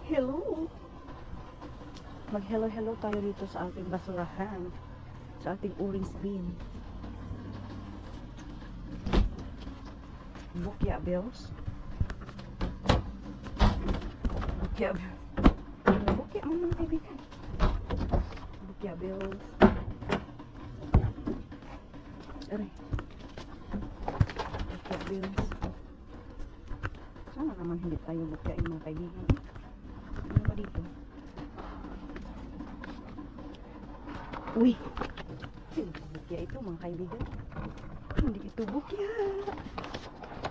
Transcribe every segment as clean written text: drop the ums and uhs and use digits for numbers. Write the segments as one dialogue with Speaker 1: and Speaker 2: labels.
Speaker 1: Hello! Mag-hello-hello tayo dito sa ating basurahan. Sa ating orange bin. Bukya bills. Bukya bills. Bukya mga kaibigan. Bukya bills. Aray. Bukya bills. Sana naman hindi tayo bukyain mga kaibigan. Ano ba dito? Uy! Bukya ito mga kaibigan. Hindi ito bukya.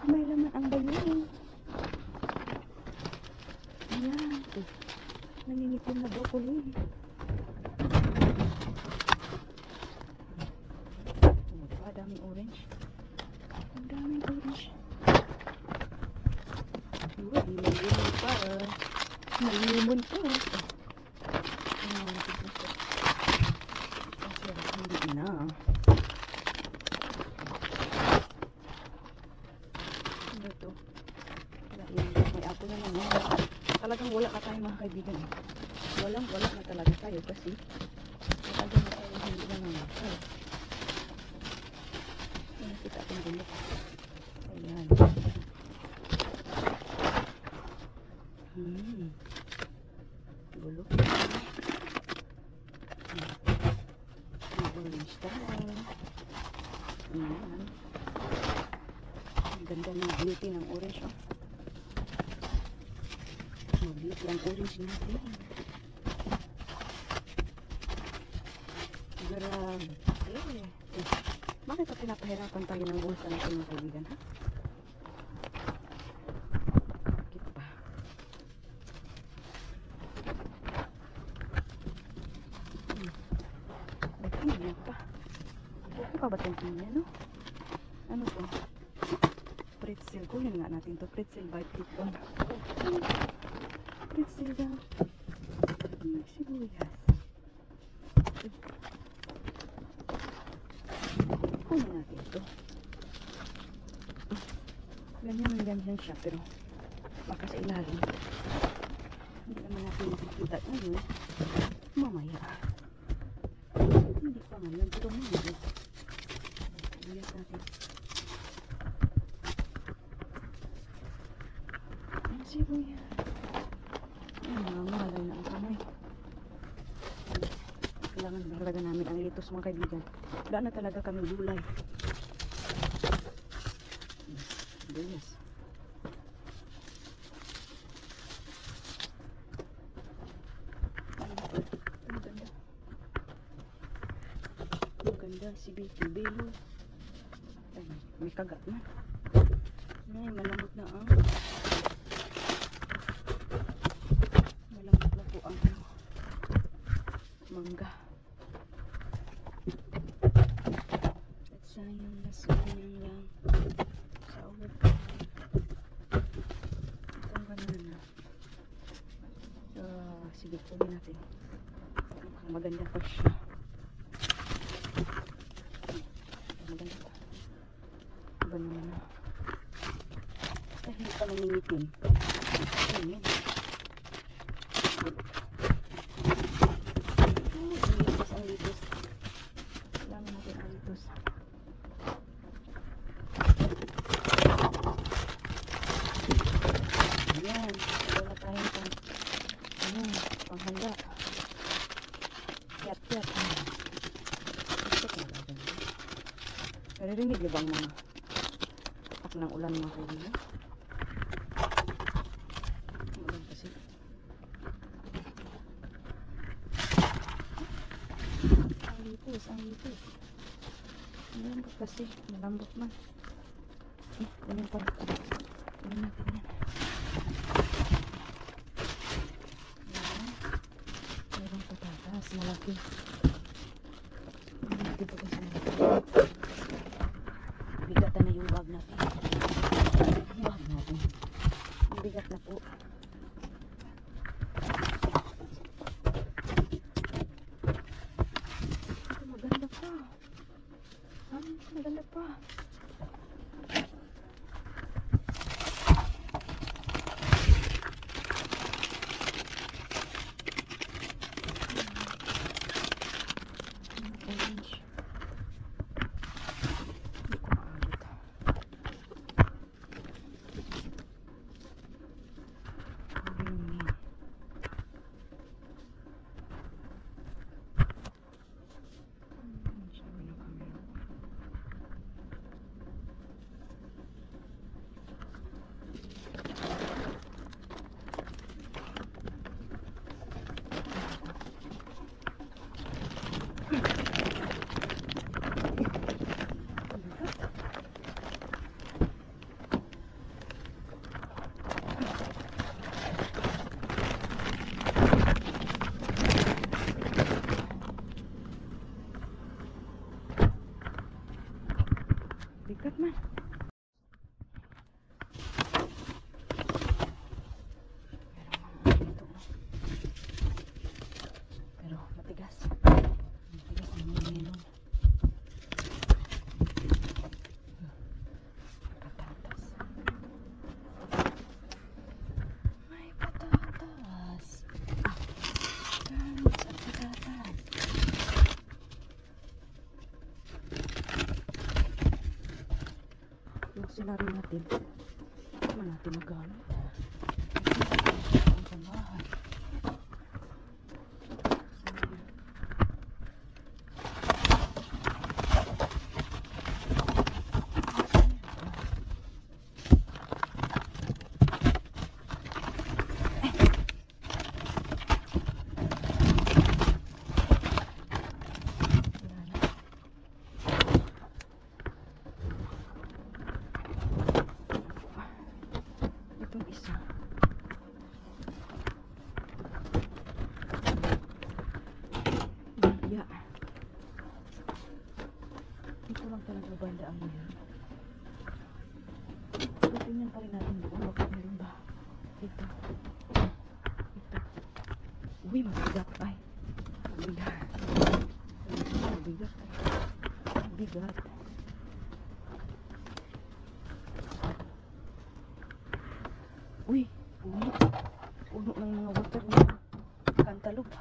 Speaker 1: May laman ang bayo. Ayan. Nangingitim na broccoli. Oh, diba? Daming orange. Ang daming orange. Uy, may limon pa. May limon pa. Hindi na. Ano ito? May apple na naman. Talagang wala na tayo mga kaibigan. Wala na talaga tayo kasi talagang na tayo hindi na naman. Nakita akong gulok. Ayan. Gulok. Orange tayo. Ayan. Ang ganda ng beauty ng orange. Oh. Mag-beauty ang orange natin. Grabe. Bakit pa pinapahirapan tayo ng bulsa natin mga kaibigan, ha? Bakit pa? Ano pa? Ano pa ba itong pinya, no? Ano to? Pretzel. Kunin nga natin to. Pretzel by Tipon. Pretzel daw. Sibuyas. Kunin natin to. Ganyan siya. Pero baka sa ilalim. Hindi naman natin makikita ngayon. Mamaya. Hindi pa ngayon. Pero mamaya. Sibuyas natin. Sibuyas. Mahalay na ang kamay. Kailangan talaga namin ang litos mga kaibigan. Wala na talaga kami gulay. Sibuyas. Ang ganda si Vicky Belo. May kagat na. Ay, malambot na ang mangga. At sayang na sayang lang sa ulit. Itong ganun na. Sige, kunin natin. Maganda pa siya. Maganda pa. Iba naman na. Basta hindi pa nangingitin. Ayan. Panghanda. Yat-yat. Naririnig niyo bang mga tapak ng ulan mga kaibigan? Ulan kasi. Ang lipos. Malambot kasi. Malambot man. Ganyan pa. Ulan natin yan. Malaki. Dito kasi malaki. Bigatan na yung bag natin. Bigat na po. Maganda pa. Maganda pa. man. Pero matigas. Matigas na yung melon. Patatas. May patatas. Carrots at patatas. Yung sila rin natin. Hindi man natin magamit. Ang sambahan. Itong isa. Bilya. Ito lang talaga banda ang ngayon. Tingnan pa rin natin doon. Bakit meron ba? Ito. Ito. Uy, mabigat. Ay. Mabigat. Mabigat. Mabigat. Uy, puno. Puno ng mga watermelon. Cantaloupe.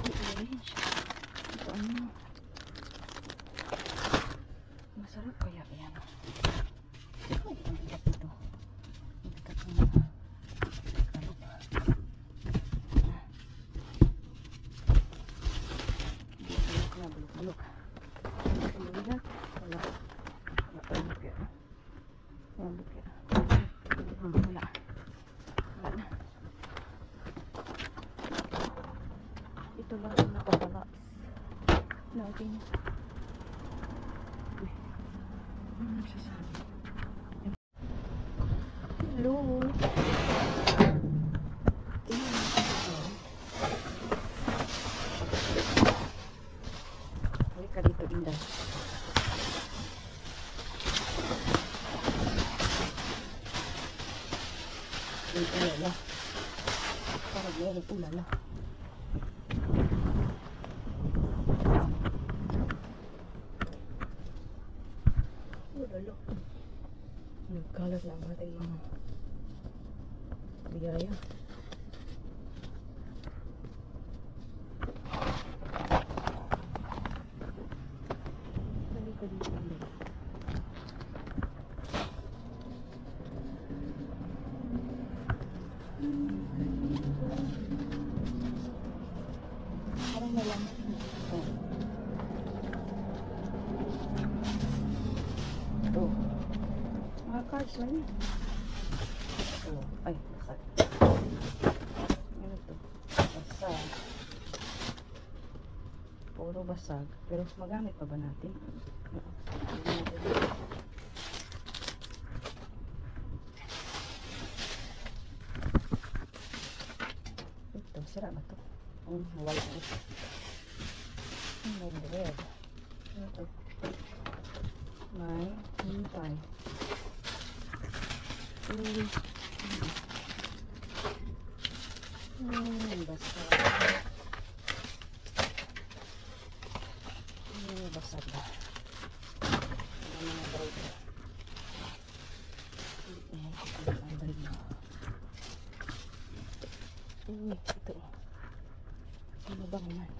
Speaker 1: Uy, orange. Ito ano. Masarap kaya yan. Uy, ang bigat ito. Ang bigat ng mga cantaloupe. Bulok na, bulok-bulok. Ang bigat. Wala. Wala. Wala. Wala. Wala na. Ito lang ang nakapala natin. Uy. Ano nagsasabi? Hello. Tingnan natin ito. Huwag ka dito, Inday. Ulala. Parang meron ulala. Ulala. Nagkalat lang ating mga biyaya. Halika dito. Parang malaman ito. Ito. Mga cards lang yan. Ito. Ay, basag. Ano ito? Basag. Puro basag. Pero magamit pa ba natin? Ito, sira ba ito? White ito. May red. Ito. May hintay. Basag. Basag ba? Ang mga bread. Ang bread na. Ito. Ano ba naman?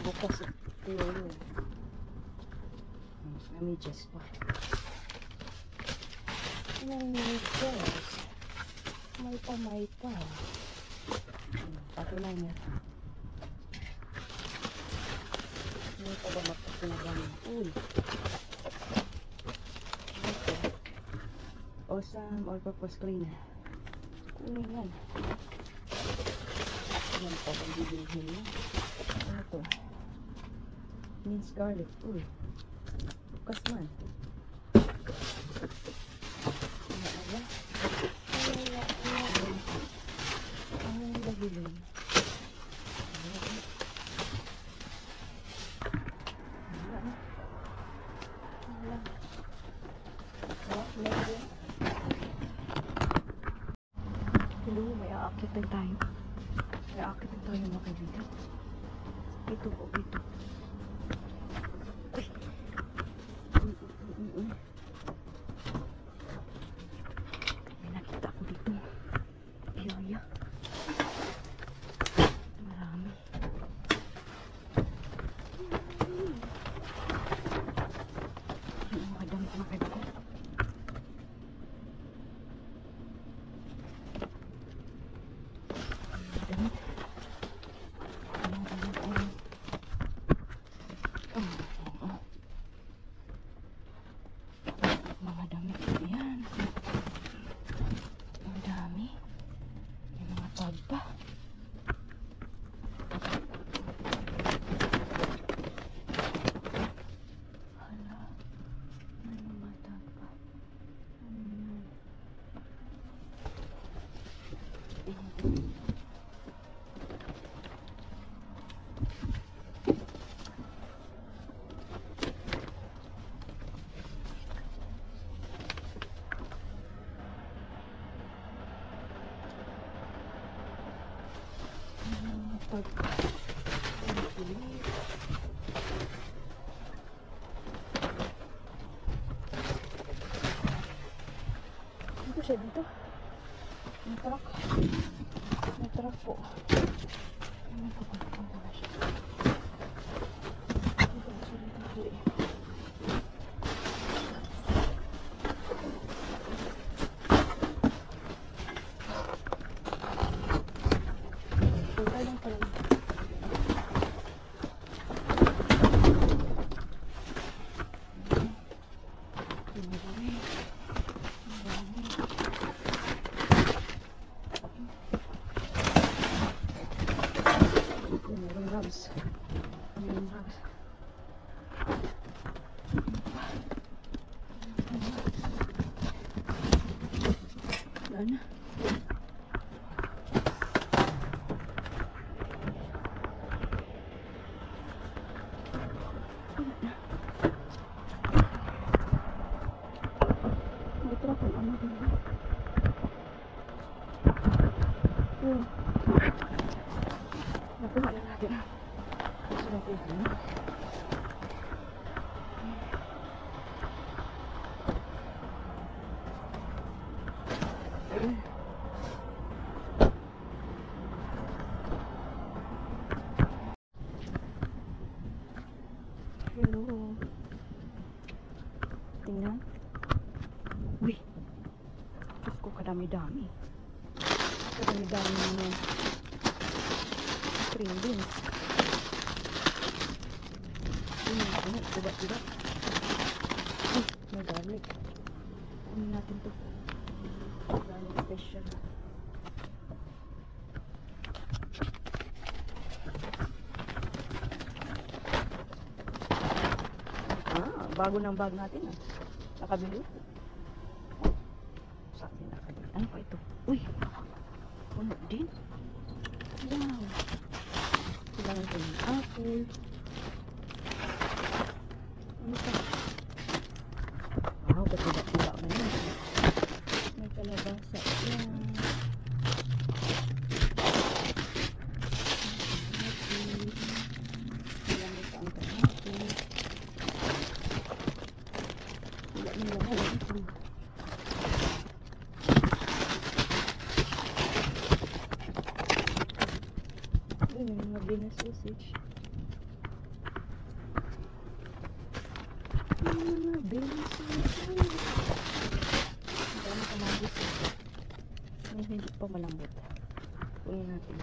Speaker 1: Bukas ito yun. Namidyas pa. Namidyas. May pa. Pati na niya. May pa ba magpapinagamit? Uy. Ito. Awesome all-purpose cleaner. Kunin yan. Yan pa bang bibilhin mo? Ano ito? Minced garlic. Uy. Bukas man. Ang bilhin. Aakit din tayo. May aakit din tayo mga kaibigan. Ito po, ito. Uy. Uy. May nakita ko dito. Area. Marami. Yung mga damit mga kaibigan. Damit. Mga damit yan. Ang dami. May mga tag pa. Hala. May mga tag pa. Ano yan? Tag. Ano siya dito? May truck. May truck po. May pupunta na siya. Dito na siya dito. Punta lang pala. Rugs. Rugs. Wala na. May truck ang ano dito. Nakuha na natin. Sarap ito. Hello. Tingnan. Uy. Diyos ko, kadami-dami. Kadami-dami naman. Green beans. Ano, diba? Ay, may garlic. Kunin natin to. Garlic special. Bago ng bag natin ah. Nakabili. Sa atin nakabili. Ano pa ito? Uy! Puno din. Wow! Kailangan ko ng apple. Ano pa? Wow, katiba-tiba ka na. May kalabasa. Yan. Kailangan ko ang kamatis. Wala nila halang ito. Ayun, yung mga Vienna sausage. Vienna sausage. Ang dami kamatis. Hindi pa malambot. Kunin natin.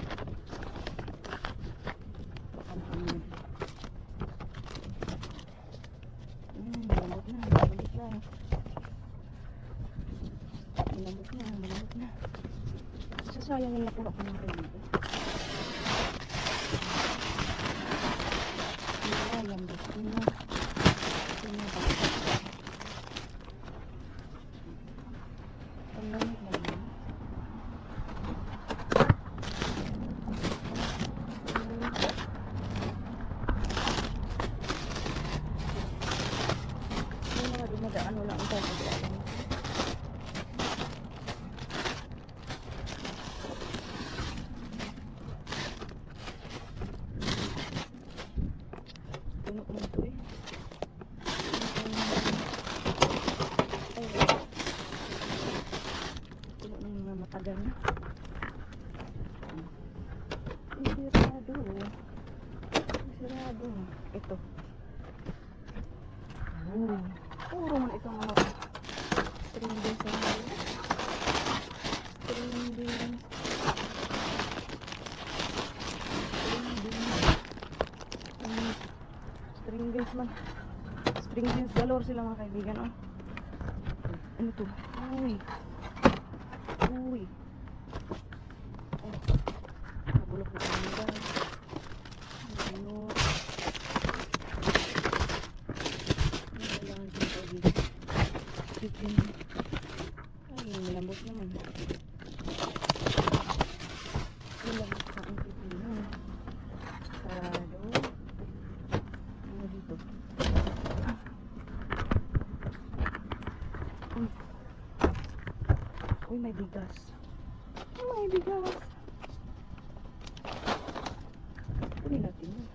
Speaker 1: Baka nakamit. Malambot na. Malambot na. Sasayang yung nakuha ko ng kayo dito. Malambot na. Ang lamig na yun. Yung mga dumadaan wala ang tayo dumadaan. tagal na. Sirado. Sirado. Ito. Puro man itong mga string beans na mga string beans. String beans man. String beans galore sila mga kaibigan. Oh. Ano to? Uy. Uy. Oh. Nabulok na kami guys. Ano? Kailangan din kaibigan. Chicken. Ay, malambot naman. Malambot na ang pipino. Sarado. Ano dito? Uy. Uy, may bigas. May bigas. Kunin natin yun.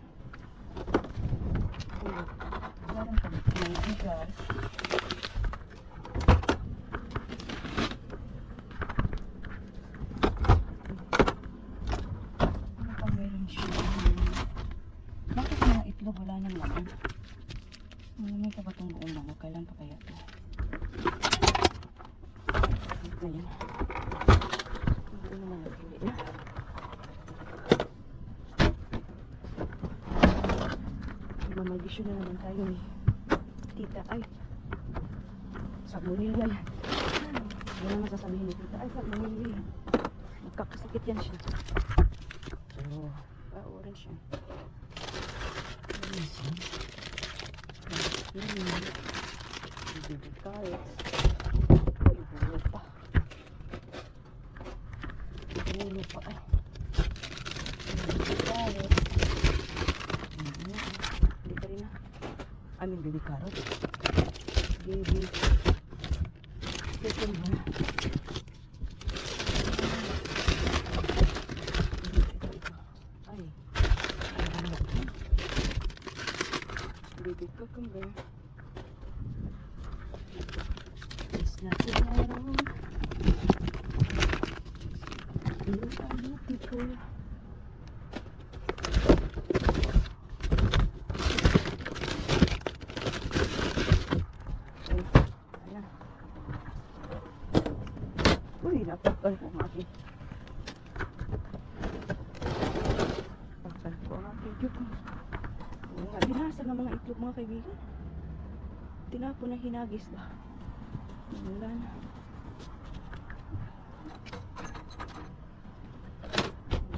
Speaker 1: Uy, meron pa may bigas. Ano pa meron siya? Bakit mga itlog wala nang laman? May ka ba itong buong lang? Kailan pa kaya ito? Ayan. Ito naman nagpili na. Mamaldisyon na naman tayo ni tita. Ay, sabunil yan. Yan ang masasabihin ni tita. Ay, sabunil yan. Magkakasakit yan siya. So, orange yan. Orange yan. Baby carrots. Bulo pa. Bulo pa ay. Baby carrots. Hindi pa rin na. I mean baby carrots. Baby. Second one. Ay. Baby cucumber. It's not tomorrow. You are beautiful. Ayan. Uy, napakal po ang aking. Napakal po ang aking cucumber. Binasag ng mga itlog mga kaibigan. Tinapon na hinagis ba? Wala na.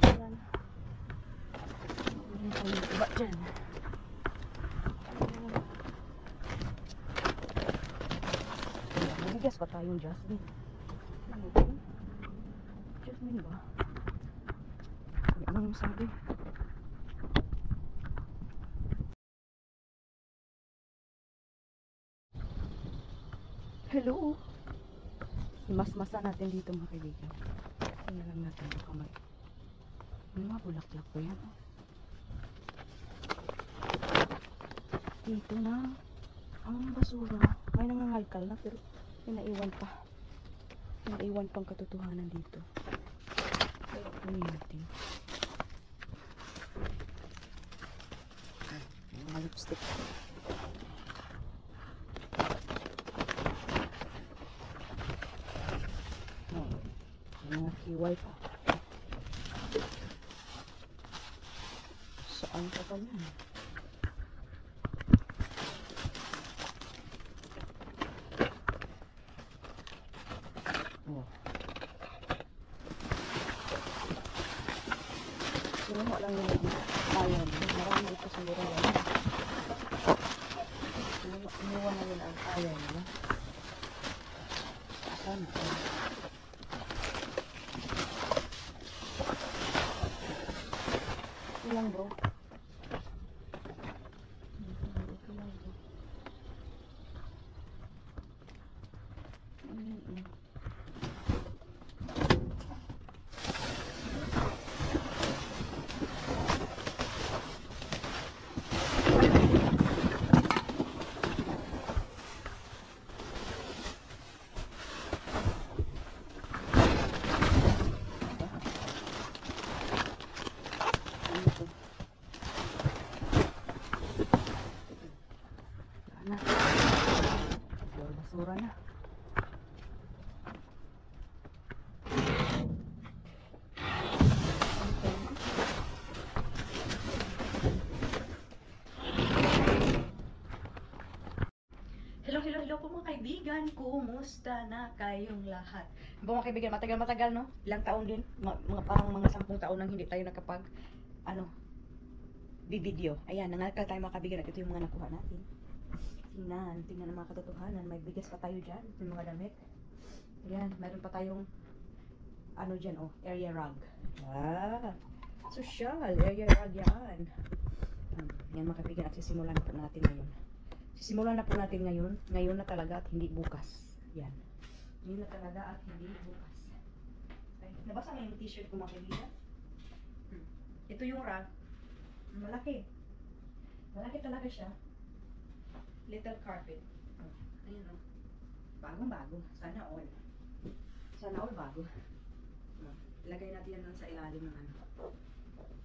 Speaker 1: Wala na. Wala na tayo iba dyan. Nabigas pa tayong jasmine. Ano ba yun? Jasmine ba? Anong sabi? Hello! Mas-masa natin dito mga kaibigan. Tingnan lang natin ang kamay. May mga bulaklak pa yan. Dito na ang basura. May nangangalkal na pero may naiwan pa. May naiwan pang katotohanan dito. Kaya kunin natin. Mga lipstick. Mga kiway pa. Saan ka pa yan? Oh. Sinuha lang yung ayan. Marami ito sa mura yan. Sinuha na yun ang ayan. Saan ka? Lang bro. basura na. Hello po mga kaibigan, kumusta na kayong lahat? Mga kaibigan, matagal-matagal no? Ilang taon din, parang mga 10 taon nang hindi tayo nakapag, video. Ayan, nangalkal tayo mga kaibigan at ito yung mga nakuha natin. Tingnan ang mga katotohanan, may bigas pa tayo dyan, yung mga damit. Ayan, mayroon pa tayong, dyan area rug. Social, area rug yan. Yan mga kaibigan, at sisimulan na po natin ngayon. Simulan na po natin ngayon na talaga at hindi bukas. Yan. Ngayon na talaga at hindi bukas. Okay. Nabasa mo yung t-shirt ko mga kaibigan? Ito yung rug. Malaki. Malaki talaga siya. Little carpet. Ayan o. Bagong-bago. Sana all. Sana all bago. Ilagay natin yan sa ilalim ng ano.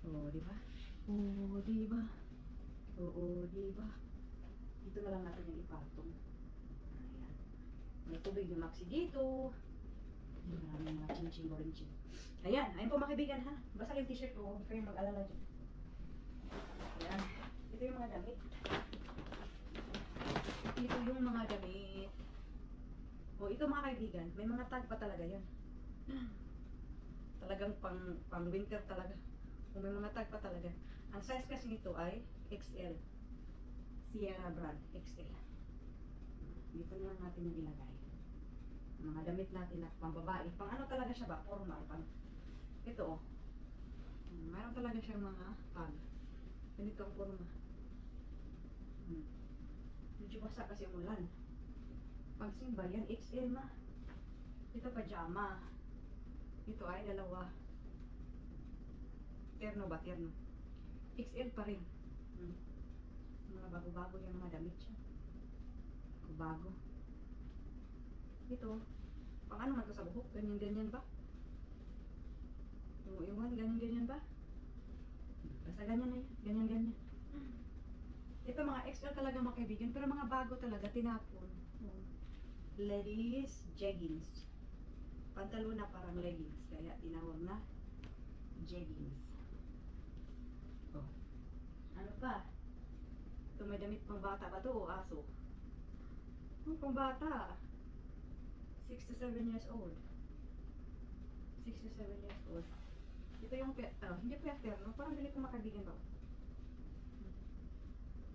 Speaker 1: Oo, di ba? Oo, di ba? Oo, di ba? Dito na lang natin yung ipatong. Ayan. May tubig na maxi dito. Maraming mga chin-chin-boring-chin. Ayan. Ayan po mga kaibigan ha. Basta yung t-shirt ko. Huwag kayong mag-alala dyan. Ayan. Ito yung mga damit. Ito yung mga damit. Ito mga kaibigan. May mga tag pa talaga yan. Talagang pang winter talaga. May mga tag pa talaga. Ang size kasi nito ay XL. Sierra brand XL. Dito na lang natin yung ilagay. Mga damit natin na pambabae. Pang ano talaga siya ba? Formal. Ito mayroon talaga siyang mga tag. Ganito ang forma. Medyo basa kasi ang ulan. Pag simba yan, XL na. Ito pajama. Ito ay dalawa. Terno ba? Terno. XL pa rin. Mga bago-bago yung mga damit siya. Bago. Ito. Pang ano man ito sa buhok? Ganyan-ganyan ba? Iwan, ganyan-ganyan ba? Basta ganyan na yan. Ganyan-ganyan. Ito mga XL talaga mga kaibigan. Pero mga bago talaga. Tinapon. Ladies jeggings. Pantalo na parang leggings. Kaya tinawag na jeggings. Ano pa? Ito may damit pang bata ba ito o aso? Pang bata. 6 to 7 years old. 6 to 7 years old. Ito yung, hindi pwester, no? Parang ganito makadigan ba?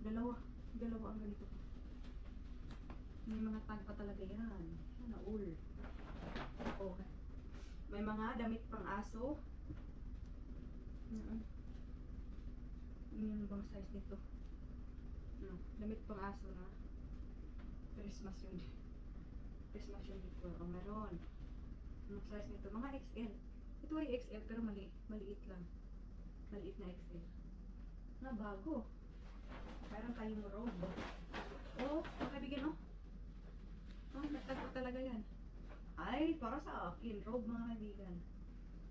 Speaker 1: Dalawa ang ganito. May mga tag pa talaga yan. Sana all. Okay. May mga damit pang aso. Yung bang size nito? Damit pang aso na Christmas yun. Christmas yun dito. Meron. Anong size nito? Mga XL. Ito ay XL pero maliit lang. Maliit na XL. Na bago. Parang tayong robe. Makabigyan nagtagpo talaga yan. Ay, para sa akin. Robe mga kaibigan.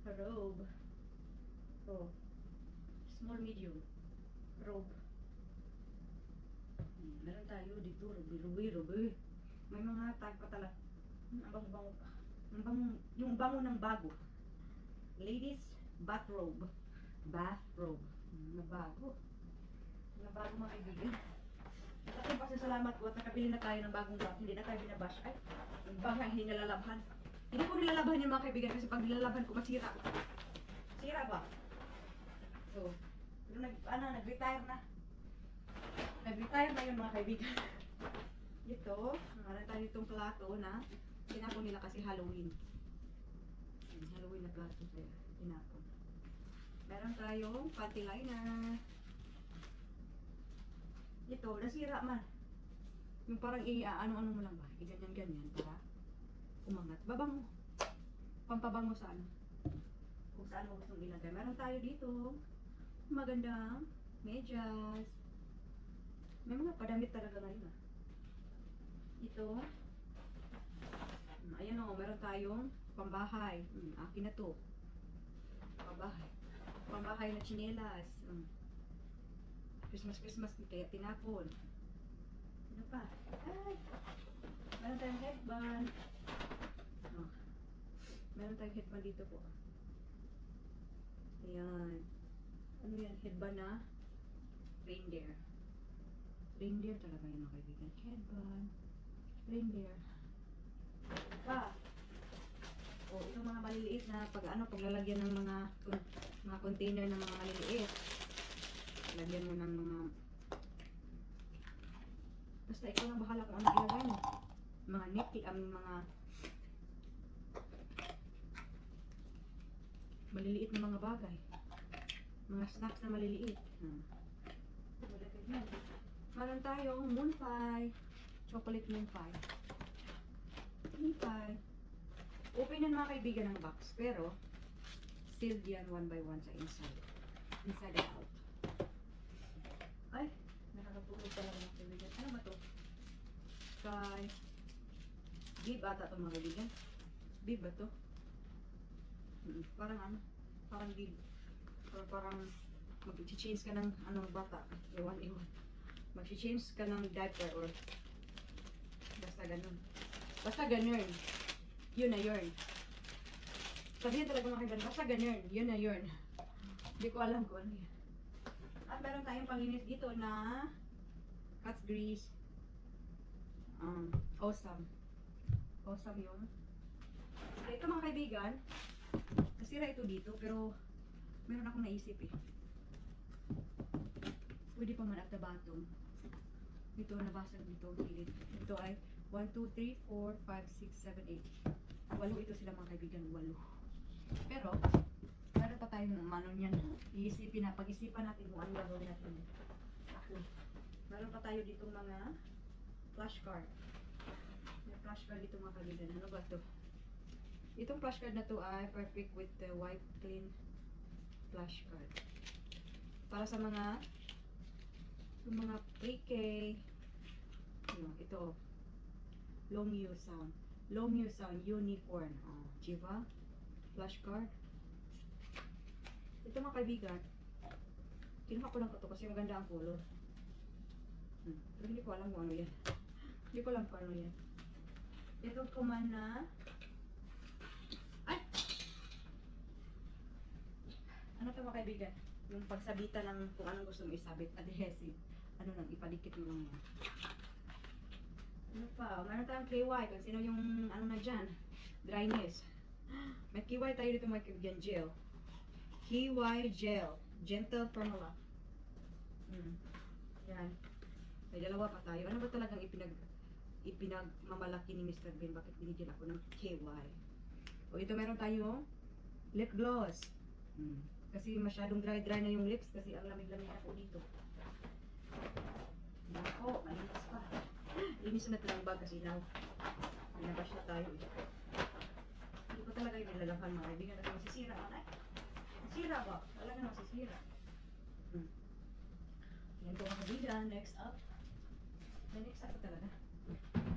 Speaker 1: Robe. Small medium. Robe. Meron tayo dito, robe. May mga tag pa talaga. Ang bango-bango pa. Yung bango ng bago. Ladies, bathrobe. Bathrobe. Na bago mga kaibigan. At aking pasasalamat ko at nakabili na tayo ng bagong bag. Hindi na tayo binabash. Ay, yung bag na hindi nilalabhan. Hindi ko nilalabhan yung mga kaibigan kasi pag nilalabhan ko masira. Sira ba? So, pero nag-retire na. Nag-retire na yung mga kaibigan. Ito, meron tayo itong plato na tinapon nila kasi Halloween. Halloween na plato kaya tinapon. Meron tayong panty liner. Ito, nasira man. Yung parang ano-ano mo lang ba? Ganyan-ganyan para umangat. Babango. Pampabango sa ano. Kung saan mo gustong ilagay. Meron tayo dito magandang medyas. May mga padamit talaga ngayon Ito. Ayan meron tayong pambahay. Akin na to. Pambahay. Pambahay na tsinelas. Christmas kaya tinapon. Ano pa? Ay! Meron tayong headband. Oh. Meron tayong headband dito po. Ayan. Ano yan? Headband na reindeer. Reindeer talaga yun mga kaibigan. Headband. Reindeer. Pa. O, itong mga maliliit na paglalagyan ng mga container ng mga maliliit. Lagyan mo ng mga basta ikaw lang bahala kung ano ilagay mo. Mga nipple, mga maliliit na mga bagay. Mga snacks na maliliit. Meron tayong moon pie. Chocolate moon pie. Moon pie. Open yan mga kaibigan ng box. Pero, sealed yan one by one sa inside. Inside and out. Ay, nakakapulog talaga mga kaibigan. Ano ba to? Kay bib ata ito mga kaibigan. Bib ba to? Parang ano? Parang bib. Or parang mag-change ka ng anong bata. Iwan. Mag-change ka ng diaper or basta ganun. Basta ganun. Yun na yun. Sabihin talaga mga kaibigan. Basta ganun. Yun na yun. Hindi ko alam kung ano yan. At meron tayong panglinis dito na cat's grease. Awesome. Awesome yun. Ito mga kaibigan, nasira ito dito pero meron akong naisip eh. Pwede pa man at the bottom. Ito nabasag dito. Ito ay 1, 2, 3, 4, 5, 6, 7, 8. 8 ito sila mga kaibigan. 8. Pero meron pa tayong ano niyan. Iisipin na. Pag-isipan natin kung ano gagawin natin. Meron pa tayo ditong mga flashcard. May flashcard dito mga kaibigan. Ano ba ito? Itong flashcard na to ay perfect with the wipe clean flashcard. Para sa mga pre-K. Ito. Long U sound. Long U sound unicorn. Diba? Flashcard. Ito mga kaibigan. Kinuha ko lang ito kasi maganda ang color. Pero hindi ko alam kung ano yan. Hindi ko alam kung ano yan. Ito kuman na ay! Ano ito mga kaibigan? Yung pagsabitan ng kung anong gusto mo isabit. Adhesive. Ano lang, ipalikit mo lang yan. Ano pa? Meron tayong KY. Kung sino yung ano na dyan. Dryness. May KY tayo dito mga kaibigan. Gel. KY Gel. Gentle Formula. Yan. May dalawa pa tayo. Ano ba talagang ipinagmamalaki ni Mr. Bean? Bakit binigyan ako ng KY? O ito meron tayong lip gloss. Kasi masyadong dry na yung lips kasi ang lamig-lamig ako dito. Nako, malinis pa. Linis na ito ng bag kasi now. Binabash na tayo. Hindi ko talaga yung nilalaban mga kaibigan kasi masisira. Masisira ba? Talaga masisira. Yan po mga kaibigan. Next up. May next up talaga.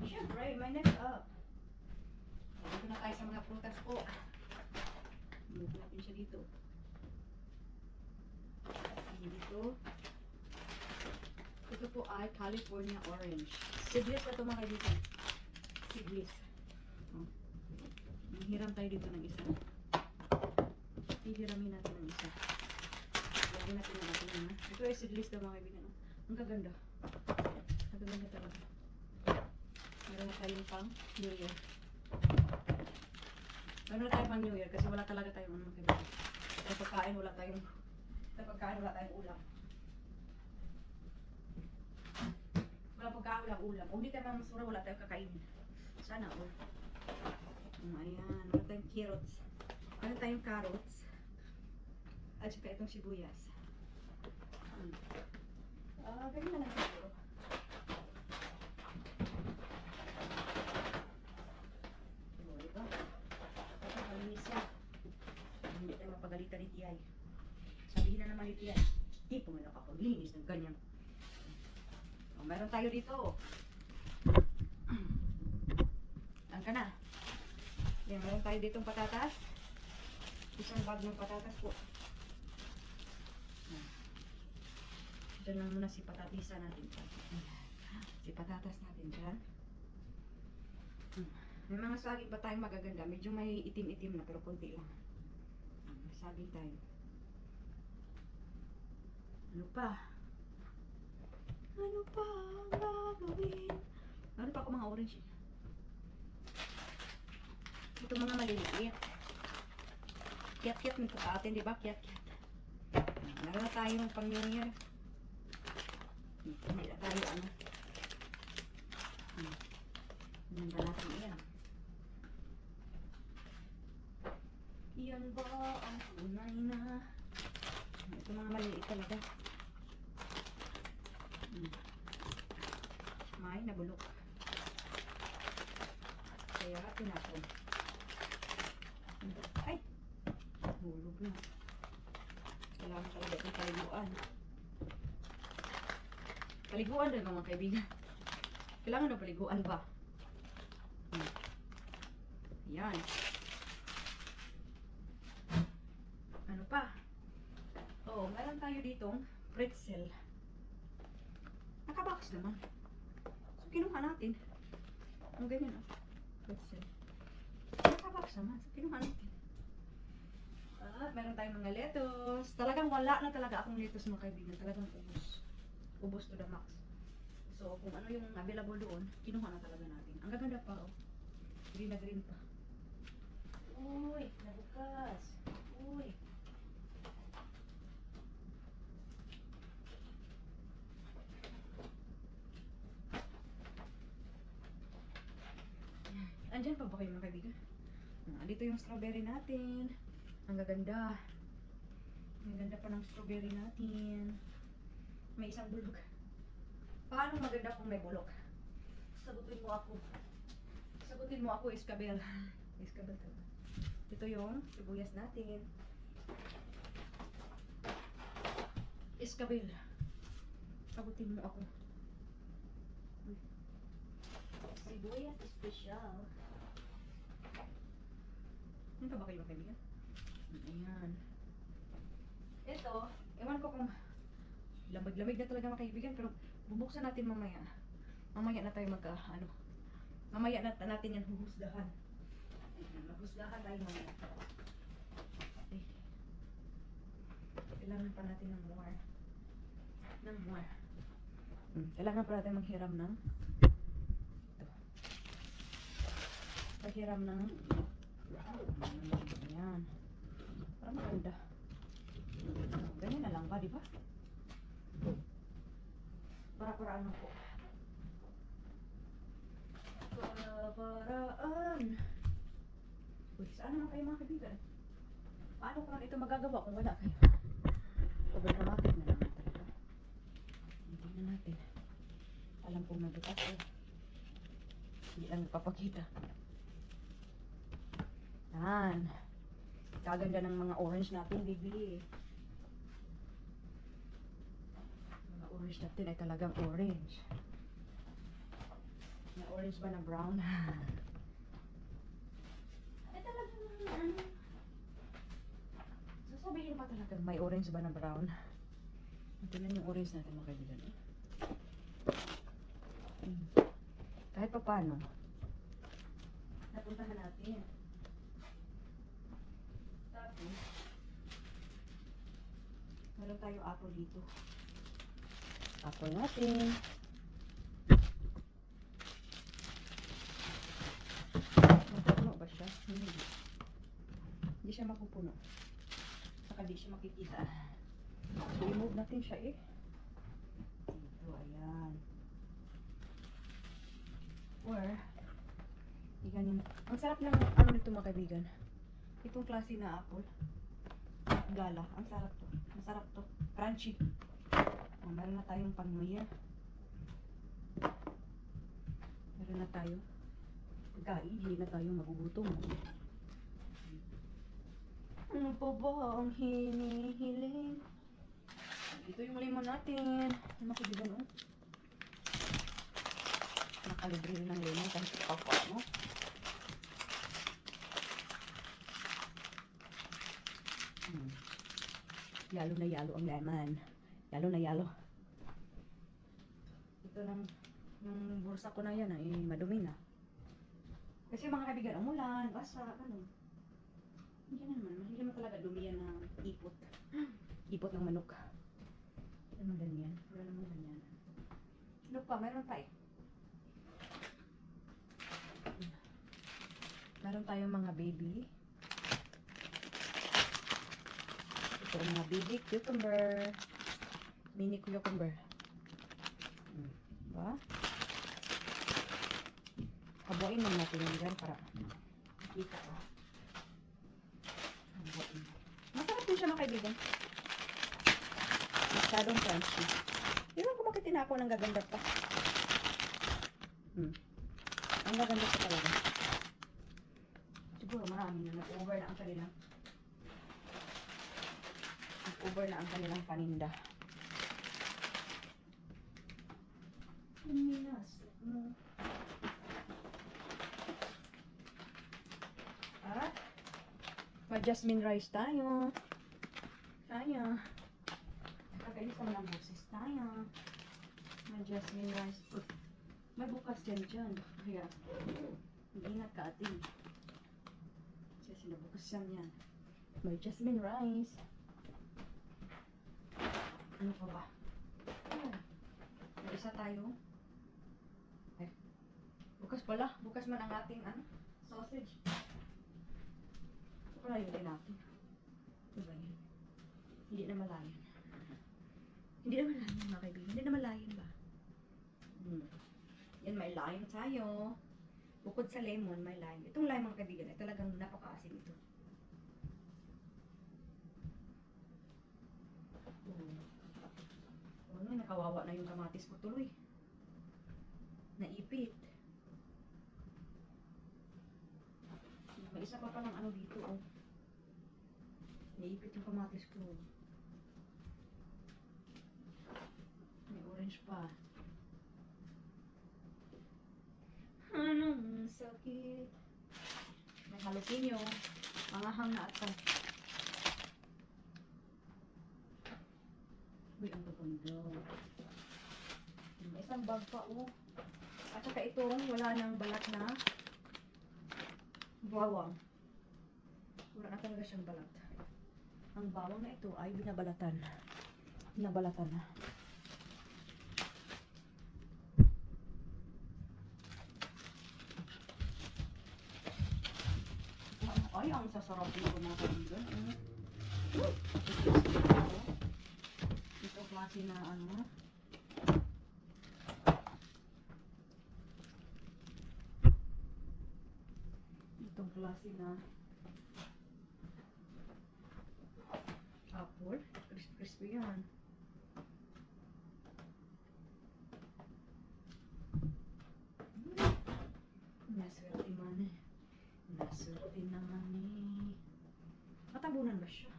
Speaker 1: Siyempre, may next up. Dito na tayo sa mga prutas po. Move natin siya dito. Dito. Ito po ay California Orange. Seedless na ito mga kaibigan. Seedless. Hiram tayo dito ng isa. Hihiramin natin ng isa. Lagyan natin ng ating mga. Ito ay seedless na mga kaibigan. Ang gaganda. Ang gaganda talaga. Meron na tayong pang New Year. Meron na tayong pang New Year kasi wala talaga tayong mga kaibigan. Sa pagkain wala tayong ulam. Wala pagkain, walang ulam. Kung di tayo mamasura, wala tayong kakainin. Sana all. Ayan, wala tayong carrots. Wala tayong carrots. At saka itong sibuyas. Ganyan na lang siguro. Diba? Kapag malinis yan. Hindi tayo mapagalitan ni Tiyay. Sabihin na naman ni Tiyay. Di po nga nakapaglinis ng ganyan. Meron tayo dito. Ang ka na. Yan, meron tayo ditong patatas. Isang bag ng patatas po. Diyan lang muna si patatisa natin. Si patatas natin dyan. May mga saging pa tayong magaganda. Medyo may itim-itim na pero konti lang. Saging tayo. Ano pa? Ano pa ang gagawin? Ano pa ako mga orange? Ito mga maliliit. Kiyat-kiyat nito sa atin, di ba? Kiyat-kiyat. Meron na tayong pang New Year. Hindi na tayo ano. Yan ba natin yan? Yan ba ang tunay na? Ito mga maliliit talaga. May nabulok. Kaya tinapon. Ay! Hulog na. Kailangan talaga itong paliguan. Paliguan din mga kaibigan. Kailangan na paliguan ba? Yan. Ano pa? Oo, meron tayo ditong pretzel. Nakabox naman. So, kinuha natin. Ang ganyan, oh. Pretzel. Nakabox naman. So, kinuha natin. At meron tayong mga lettuce. Talagang wala na talaga akong lettuce mga kaibigan. Talagang ubos. Ubos to the max. So, kung ano yung available doon, kinuha na talaga natin. Ang gaganda pa, oh. Green na green pa. Uy, nabukas. Uy. Andyan pa ba kayo mga kaibigan? Dito yung strawberry natin. Ang gaganda. Ang ganda pa ng strawberry natin. May isang bulok. Paano maganda kung may bulok? Sagutin mo ako. Sagutin mo ako, Iskabel. Iskabel talaga. Ito yung sibuyas natin. Iskabel. Sagutin mo ako. Sibuyas special. Ano ba kayo kaibigan? Ayan. Ito, ewan ko kung lamig-lamig na talaga mga kaibigan, pero bubuksan natin mamaya. Mamaya na tayo mamaya na natin yan huhusgahan. Maghusgahan tayo mamaya. Okay. Kailangan pa natin ng more. Kailangan pa natin maghiram ng paghiram ng ayan. Parang maganda. Ganyan na lang ba, di ba? Para-paraan po. Para-paraan. Uy, saan naman kayo mga kaibigan? Paano ko lang ito magagawa kung wala kayo? Overdramatic na naman talaga. Hindi na natin. Alam kong nabitas eh. Hindi lang nagpapakita. Yan. Kaganda ng mga orange natin, baby. Mga orange natin ay talagang orange. May orange ba na brown? Ay talagang ano. Sasabihin pa talagang may orange ba na brown? Tingnan yung orange natin mga kaibigan. Kahit pa paano. Napuntahan natin. Tapos, meron tayo apple dito. Apple natin. Mapupuno ba siya? Hindi siya mapupuno. Saka di siya makikita. So, remove natin siya eh. Dito, ayan. Or, ganyan. Ang sarap ng ano nito mga kaibigan. Itong klase na apple. Gala. Ang sarap to. Ang sarap to. Crunchy. Meron na tayong pang-New Meron na tayo pagkain. Hindi na tayo magugutom. Ano pa ba ang hinihiling? Ito yung lemon natin. Ano kaibigan oh? Nakalibre rin ng lemon kahit pa ano. Yalo na yalo ang lemon. Yalo na yalo. Ito ng bulsa ko na yan ay madumi na. Kasi mga kaibigan, umulan, basa, ganun. Hindi naman talaga dumi yan ng ipot. Ipot ng manok. Wala naman ganyan. Wala naman ganyan. Ano pa? Meron pa eh. Meron tayong mga baby. Ito ang mga baby cucumber. Mini cucumber. Diba? Habuin lang natin yung dyan para kita ko. Habuin. Masarap din siya mga kaibigan. Masyadong crunchy. Yun kung bakit tinapon ang gaganda pa. Ang gaganda pa talaga. Siguro marami na nag-over na ang kanilang paninda. At may jasmine rice tayo. Nakakainis naman ang boses tayo. May jasmine rice. May bukas dyan. Kaya, mag-ingat ka ating. Kasi sinabukas yan. May jasmine rice. Ano pa ba? May isa tayo. Bukas pala. Bukas man ang ating sausage. Pala yun din natin. Diba yun? Hindi na malayan. Mga kaibigan. Hindi na malayan ba? Yan, may lime tayo. Bukod sa lemon, may lime. Itong lime mga kaibigan ay talagang napaka-asim ito. Nakawawa na yung kamatis ko tuloy. Naipit. May isa pa palang dito naipit yung kamatis ko. May orange pa. Anong sakit. May jalapeno. Mangahang na ata. Uy, ang gaganda. May isang bag pa At saka itong wala nang balat na bawang. Wala na talaga siyang balat. Ang bawang na ito ay binabalatan. Binabalatan na. Ay, ang sasarap nito mga kaibigan. Ito klase na itong klase na apple. Crispy yan. Naswerte man eh. Naswerte naman eh. Matabunan ba siya?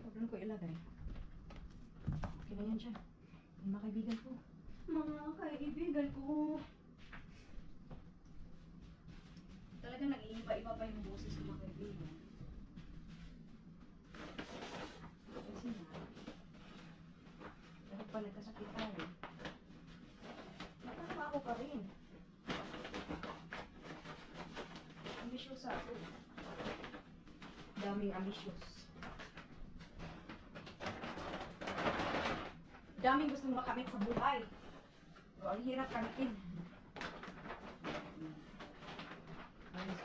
Speaker 1: Huwag ko ilagay. Okay na yan siya. Mga kaibigan ko. Talagang nag-iiba-iba pa yung boses ng mga kaibigan. Kasi nga, dahil pa nagkasakit tayo, nagtrabaho pa rin. Ambisyosa ako. Daming ambisyos. Daming gustong makamit sa buhay. So, ang hirap kamitin.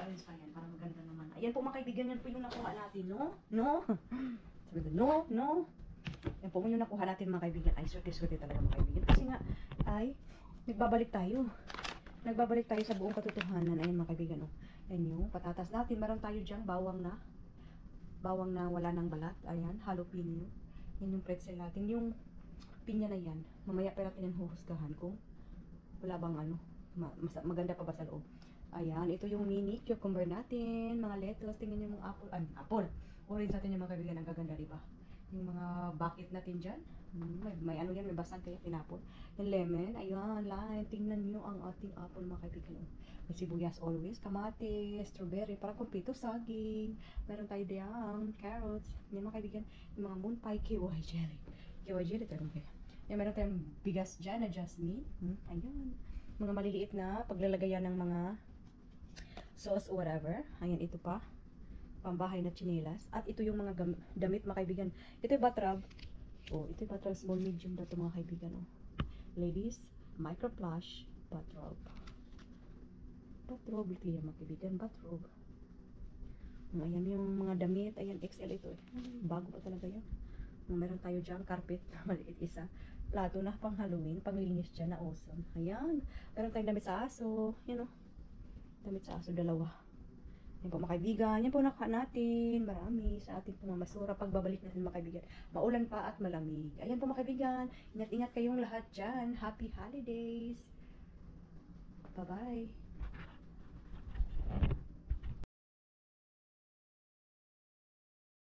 Speaker 1: Ayos pa yan. Para maganda naman. Ayan po mga kaibigan, yan po yung nakuha natin, no? Sabi ko, no. Yan po yung nakuha natin mga kaibigan. Ay, swerte talaga mga kaibigan. Kasi nga, ay, nagbabalik tayo sa buong katotohanan. Ayan mga kaibigan, Ayan yung patatas natin. Meron tayo dyan, bawang na wala ng balat. Ayan, jalapeno. Yan yung pretzel natin. Yung pinya na yan, mamaya pa natin yung huhusgahan kung wala bang maganda pa ba sa loob. Ayan, ito yung mini cucumber natin, mga lettuce, tingnan nyo yung apple. Orange natin yung mga kaibigan, ang gaganda, diba? Yung mga bucket natin dyan, may yan, may basag kaya tinapon. Yung lemon, ayan, lime, tingnan nyo ang ating apple mga kaibigan. May sibuyas always, kamatis, strawberry, parang kumpleto, saging. Meron tayo diyang carrots, yung mga kaibigan, yung mga moon pie, kiwi jelly. Kiwi jelly, tayo kayo. Yan, meron tayong bigas dyan na jasmine. Ayan. mga maliliit na paglalagayan ng mga sauce or whatever. Ayan, ito pa. Pambahay na chinelas. At ito yung mga damit, mga kaibigan. Ito yung batrab. Oh, ito yung batrab. Small, medium na ito, mga kaibigan. Oh. Ladies, micro plush, bathrobe. Bathrobe, ito yung mga kaibigan. Bathrobe. Ayan yung mga damit. Ayan, XL ito eh. Bago pa talaga yan. Meron tayo dyan, carpet. Maliit isa. Plato na pang Halloween. Panglinis dyan na awesome. Ayan. Meron tayong damit sa aso. Yan o. Damit sa aso, dalawa. Yan po mga kaibigan. Yan po nakuha natin. Marami sa ating pumamasura. Pagbabalik natin mga kaibigan. Maulan pa at malamig. Ayan po mga kaibigan. Ingat-ingat kayong lahat dyan. Happy holidays. Bye-bye.